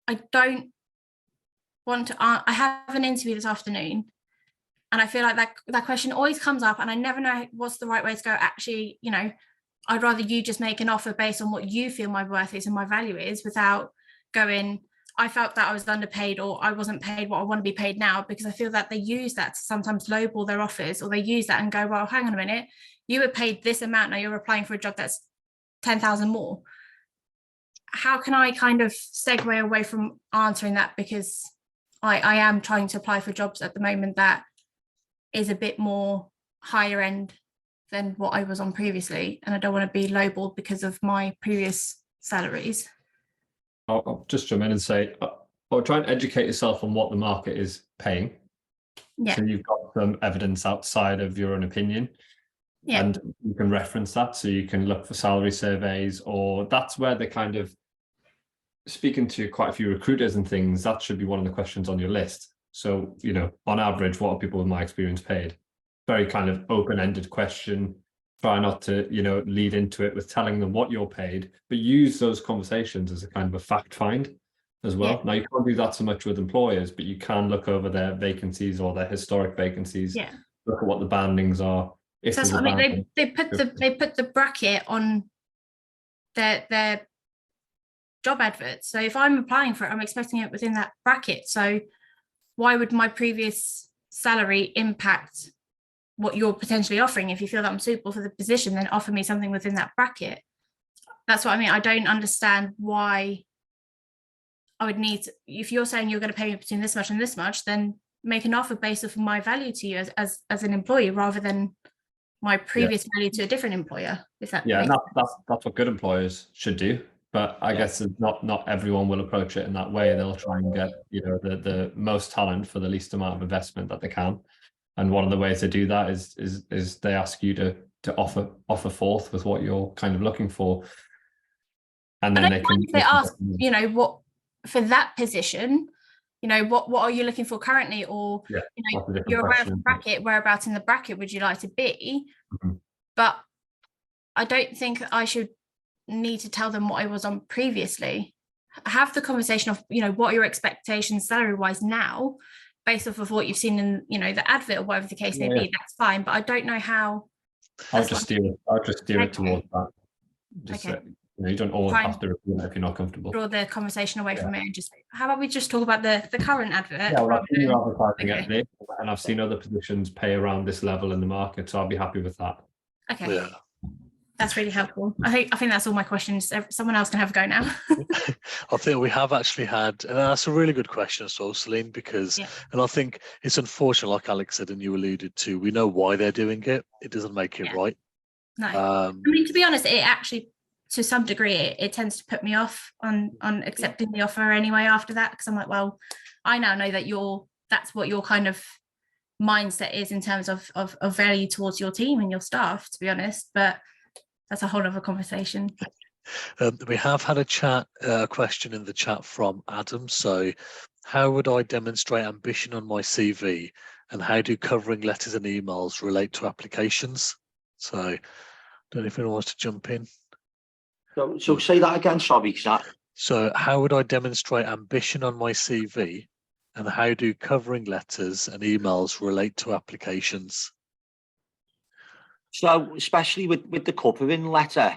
D: I don't want to, I have an interview this afternoon and I feel like that question always comes up and I never know what's the right way to go. Actually, you know, I'd rather you just make an offer based on what you feel my worth is and my value is without going, I felt that I was underpaid or I wasn't paid what I want to be paid now, because I feel that they use that to sometimes lowball their offers, or they use that and go, well, hang on a minute, you were paid this amount, now you're applying for a job that's 10,000 more. How can I kind of segue away from answering that? Because I am trying to apply for jobs at the moment that is a bit more higher end than what I was on previously, and I don't want to be lowballed because of my previous salaries.
C: I'll just jump in and say, I'll try and educate yourself on what the market is paying.
D: Yeah.
C: So you've got some evidence outside of your own opinion.
D: Yeah.
C: And you can reference that. So you can look for salary surveys, or that's where they're kind of speaking to quite a few recruiters and things. That should be one of the questions on your list. So, you know, on average, what are people with my experience paid? Very kind of open-ended question. Try not to, you know, lead into it with telling them what you're paid, but use those conversations as a kind of a fact find as well.
D: Yeah.
C: Now, you can't do that so much with employers, but you can look over their vacancies or their historic vacancies.
D: Yeah.
C: Look at what the bandings are. If
D: So that's what I mean. They put the bracket on their job adverts. So if I'm applying for it, I'm expecting it within that bracket. So why would my previous salary impact what you're potentially offering? If you feel that I'm suitable for the position, then offer me something within that bracket. That's what I mean. I don't understand why I would need to, if you're saying you're going to pay me between this much and this much, then make an offer based off of my value to you as an employee rather than my previous value to a different employer. If that
C: that's what good employers should do. But I guess not everyone will approach it in that way. They'll try and get, you know, the most talent for the least amount of investment that they can. And one of the ways to do that is they ask you to offer forth with what you're kind of looking for. And then
D: they ask, you know, what for that position, you know, what are you looking for currently? Or, you know, you're aware of the bracket, whereabouts in the bracket would you like to be?
C: Mm-hmm.
D: But I don't think I should need to tell them what I was on previously. Have the conversation of, you know, what are your expectations salary wise now, based off of what you've seen in, you know, the advert or whatever the case may be. That's fine, but I don't know how.
C: I'll just steer it towards that. Just
D: okay.
C: You know, you don't always have to repeat it if you're not comfortable.
D: Draw the conversation away from it and just, how about we just talk about the current advert?
C: Yeah, well, I've seen you advertising at this, and I've seen other positions pay around this level in the market, so I'll be happy with that.
D: Okay. Yeah. That's really helpful. I think that's all my questions. Someone else can have a go now.
B: I think we have actually had, and that's a really good question as well, Celine, because, and I think it's unfortunate, like Alex said, and you alluded to, we know why they're doing it. It doesn't make it right.
D: No. I mean, to be honest, it actually, to some degree, it tends to put me off on accepting the offer anyway after that, because I'm like, well, I now know that that's what your kind of mindset is in terms of value towards your team and your staff, to be honest. But that's a whole other conversation.
B: We have had a question in the chat from Adam. So, how would I demonstrate ambition on my CV, and how do covering letters and emails relate to applications? So, I don't know if anyone wants to jump in.
A: So say that again, sorry.
B: So, how would I demonstrate ambition on my CV, and how do covering letters and emails relate to applications?
A: So, especially with the covering letter,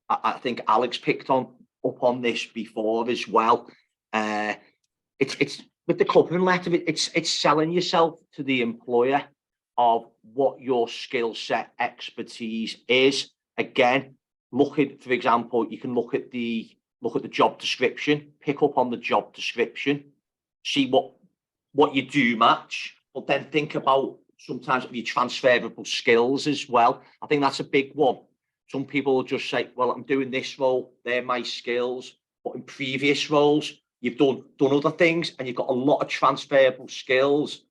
A: I think Alex picked up on this before as well. It's with the covering letter, it's selling yourself to the employer of what your skill set expertise is. Again, for example, you can look at the job description, pick up on the job description. see what you do match, but then think about sometimes your transferable skills as well. I think that's a big one. Some people will just say, well, I'm doing this role, they're my skills, but in previous roles, you've done other things, and you've got a lot of transferable skills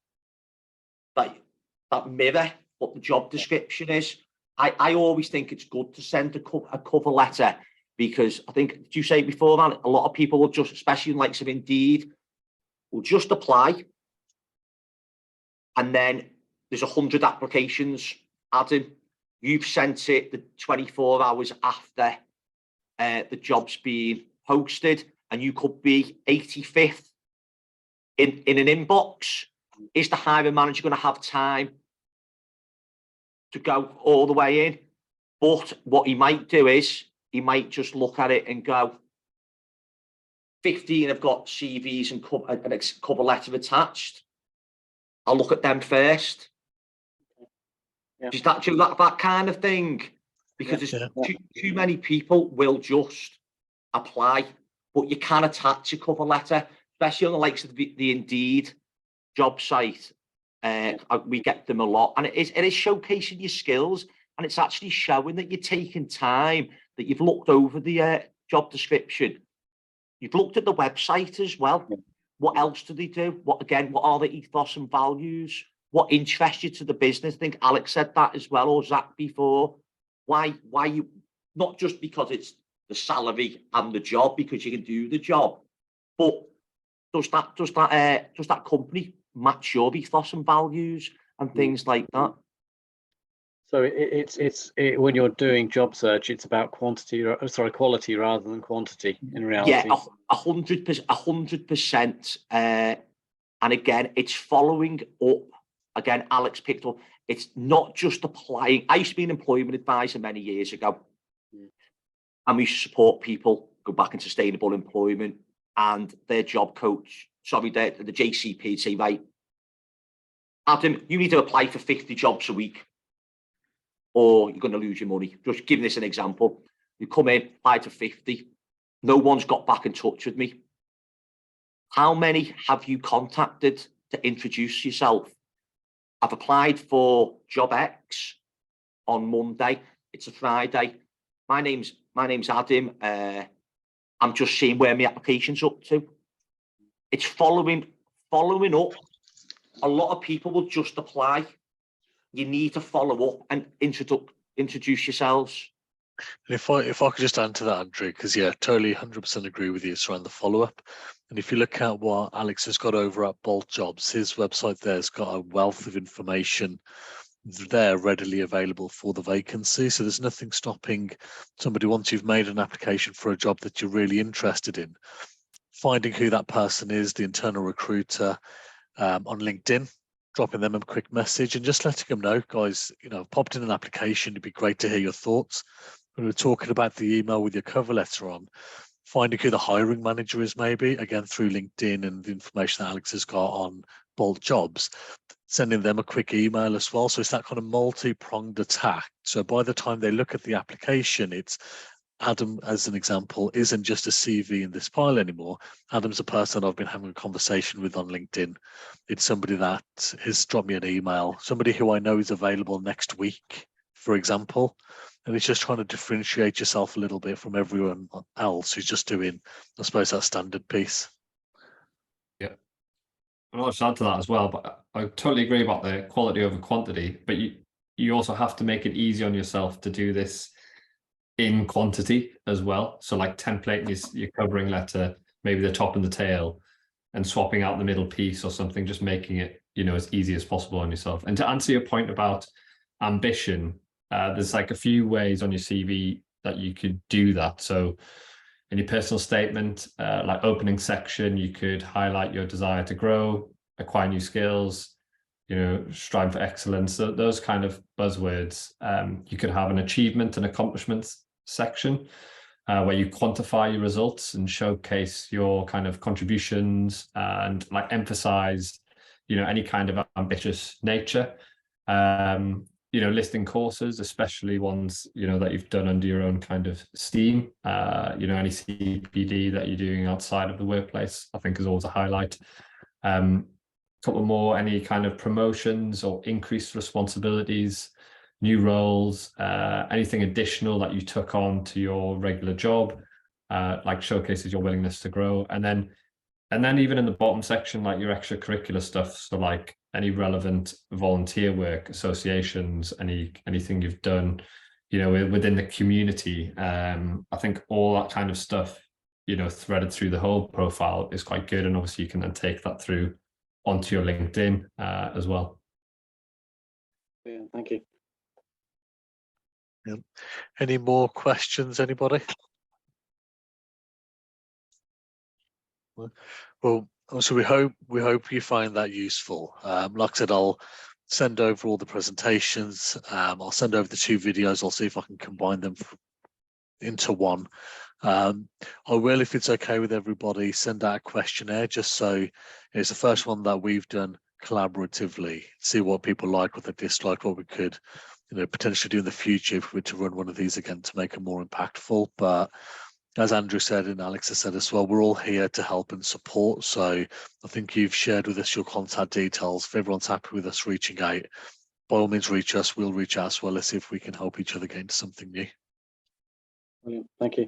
A: that mirror what the job description is. I always think it's good to send a cover letter, because I think, did you say before, man, a lot of people will just, especially in likes of Indeed, will just apply, and then there's 100 applications. Adam, you've sent it the 24 hours after the job's been posted, and you could be 85th in an inbox. Is the hiring manager going to have time to go all the way in? But what he might do is, he might just look at it and go, 15 have got CVs and a cover letter attached. I'll look at them first.
E: Yeah.
A: Is that kind of thing? Because
B: Yeah.
A: too many people will just apply, but you can attach a cover letter, especially on the likes of the Indeed job site. We get them a lot, and it is showcasing your skills, and it's actually showing that you're taking time, that you've looked over the job description, you've looked at the website as well.
E: Yeah.
A: What else do they do? What are the ethos and values? What interests you to the business? I think Alex said that as well, or Zach before. Why you, not just because it's the salary and the job, because you can do the job, but does that company match your ethos and values and things like that?
E: So it's when you're doing job search, it's about quality rather than quantity in reality.
A: Yeah, 100%. And again, it's following up. Again, Alex picked up. It's not just applying. I used to be an employment advisor many years ago, and we used to support people go back in sustainable employment, and their job coach, the JCP, would say, right, Adam, you need to apply for 50 jobs a week, or you're going to lose your money. Just giving this an example. You come in, apply to 50. No one's got back in touch with me. How many have you contacted to introduce yourself? I've applied for job X on Monday. It's a Friday. My name's Adam. I'm just seeing where my application's up to. It's following up. A lot of people will just apply. You need to follow up and introduce yourselves.
B: And if I could just add to that, Andrew, because yeah, totally 100% agree with you. It's around the follow-up. And if you look at what Alex has got over at Bolt Jobs, his website there's got a wealth of information there readily available for the vacancy. So there's nothing stopping somebody, once you've made an application for a job that you're really interested in, finding who that person is, the internal recruiter, on LinkedIn, dropping them a quick message and just letting them know, guys, I've popped in an application. It'd be great to hear your thoughts. When we're talking about the email with your cover letter on, finding who the hiring manager is, maybe again through LinkedIn and the information that Alex has got on Bolt Jobs, sending them a quick email as well. So it's that kind of multi-pronged attack. So by the time they look at the application, it's Adam, as an example, isn't just a CV in this pile anymore. Adam's a person I've been having a conversation with on LinkedIn. It's somebody that has dropped me an email, somebody who I know is available next week, for example. And it's just trying to differentiate yourself a little bit from everyone else who's just doing, I suppose, that standard piece.
C: Yeah. And I'll just add to that as well, but I totally agree about the quality over quantity, but you also have to make it easy on yourself to do this in quantity as well. So like templating your covering letter, maybe the top and the tail, and swapping out the middle piece or something, just making it, as easy as possible on yourself. And to answer your point about ambition, there's like a few ways on your CV that you could do that. So in your personal statement, like opening section, you could highlight your desire to grow, acquire new skills, strive for excellence. So those kind of buzzwords. You could have an achievement and accomplishments section where you quantify your results and showcase your kind of contributions and like emphasize, any kind of ambitious nature. Listing courses, especially ones, that you've done under your own kind of steam, any CPD that you're doing outside of the workplace, I think is always a highlight. Couple more, any kind of promotions or increased responsibilities, new roles, anything additional that you took on to your regular job, like showcases your willingness to grow. And then even in the bottom section, like your extracurricular stuff, so like any relevant volunteer work, associations, anything you've done, you know, within the community. I think all that kind of stuff, you know, threaded through the whole profile is quite good. And obviously you can then take that through onto your LinkedIn as well.
E: Yeah, thank you.
B: Yeah. Any more questions, anybody? Well, so we hope you find that useful. Like I said, I'll send over all the presentations. I'll send over the 2 videos. I'll see if I can combine them into one. I will, if it's okay with everybody, send out a questionnaire just so it's the first one that we've done collaboratively, see what people like, what they dislike, what we could, you know, potentially do in the future if we were to run one of these again to make it more impactful. But as Andrew said and Alex has said as well, we're all here to help and support. So I think you've shared with us your contact details. If everyone's happy with us reaching out, by all means reach us. We'll reach out as well. Let's see if we can help each other get into something new.
E: Brilliant. Thank you.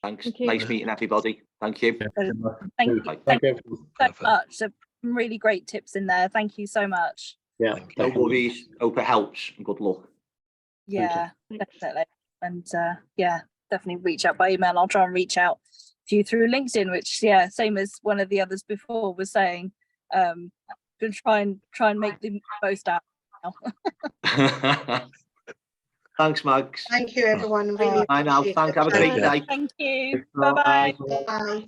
A: Thanks.
F: Thank you.
A: Nice meeting everybody. Thank you.
F: Thank you
A: Bye.
E: Thank you.
F: so
B: Perfect.
F: much. Some really great tips in there. Thank you so much.
E: Yeah.
B: Thank
A: No
E: definitely.
A: worries. Hope it helps and good luck.
F: Yeah, definitely. And yeah, definitely reach out by email. I'll try and reach out to you through LinkedIn, which, yeah, same as one of the others before was saying. Gonna try and make the most out now.
A: Thanks, Max.
G: Thank you, everyone. Really
A: Bye now.
G: appreciate
A: Thank.
G: your
A: Have a great
G: time.
A: day.
F: Thank you.
A: Bye.
F: Bye bye.
G: Bye.